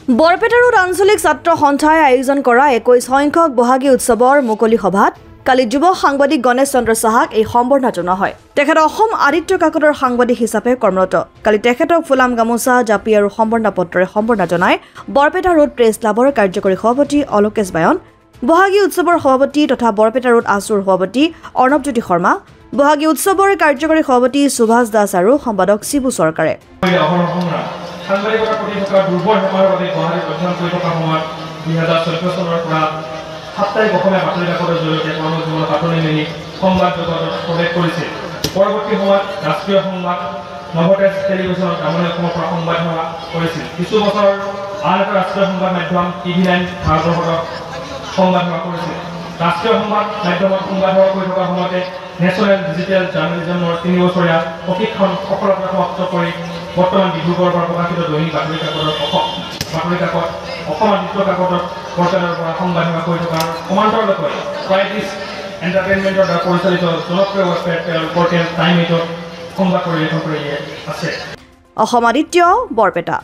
Barpeta road আঞ্চলিক ছাত্ৰ সন্থাই আয়োজন কৰা 21 সংখ্যক বহাগী উৎসৱৰ মুকলি সভাত কালি যুৱ সাংবাদিক গণেশ চন্দ্ৰ সাহাক এই সম্বৰ্ধনা জনোৱা হয়। তেখেত অসম আদিত্য কাকতৰ সাংবাদিক হিচাপে কৰ্মৰত। কালি তেখেতক ফুলাম গামোচা জাপি আৰু সম্বৰ্ধনা পত্ৰৰে সম্বৰ্ধনা জনাই বৰপেটা ৰোড প্ৰেছ ক্লাবৰ কাৰ্যকৰী সভাপতি অলোকেশ বায়ন, বহাগী উৎসৱৰ সভাপতি তথা বৰপেটা ৰোড আছুৰ সভাপতি অৰ্ণৱজ্যোতি শৰ্মা, বহাগী উৎসৱৰ কাৰ্যকৰী সভাপতি সুভাষ দাস আৰু সম্পাদক শিবু চৰকাৰে। সাংবাদিকতাৰ প্ৰতি থকা দুৰ্বল হেঁপাহৰ বাবে গুৱাহাটীত অধ্যয়ন কৰি থকা সময়ত 2014 চনৰ পৰা সাপ্তাহিক অসমীয়া বাতৰি কাকতৰ জৰিয়তে কৰ্মজীৱনত পাতনি মেলি সংবাদ জগতত প্ৰৱেশ কৰিছিল। পৰৱৰ্তী সময়ত ৰাষ্ট্ৰীয় সংবাদ নৱতেজ টেলিভিছনত গ্ৰামীণ অসমৰ পৰা সংবাদ সেৱা কৰিছিল। কিছু বছৰ আন এটা ৰাষ্ট্ৰীয় সংবাদ মাধ্যম TV9 ভাৰতবৰ্ষত সংবাদ সেৱা কৰিছিল। ৰাষ্ট্ৰীয় সংবাদ মাধ্যমত সংবাদ সেৱা কৰি থকাৰ সময়তে নেশ্যনেল ডিজিটেল জাৰ্নেলিজমৰ 3 বছৰীয়া প্ৰশিক্ষণ সফলতাৰে সমাপ্ত কৰি বৰ্তমান ডিব্ৰুগড়ৰ পৰা প্ৰকাশিত দৈনিক বাতৰি কাকত অসম আদিত্য কাকতত বৰপেটাৰ পৰা সংবাদ সেৱা কৰি থকাৰ সমান্তৰালকৈ প্ৰাইটিছ এণ্টাৰটেইনমেণ্টৰ দ্বাৰা পৰিচালিত জনপ্ৰিয় ৱেবছাইট পৰ্টেল টাইম 8ত সংবাদ পৰিৱেশন কৰি আছে। অসম আদিত্য বৰপেটা।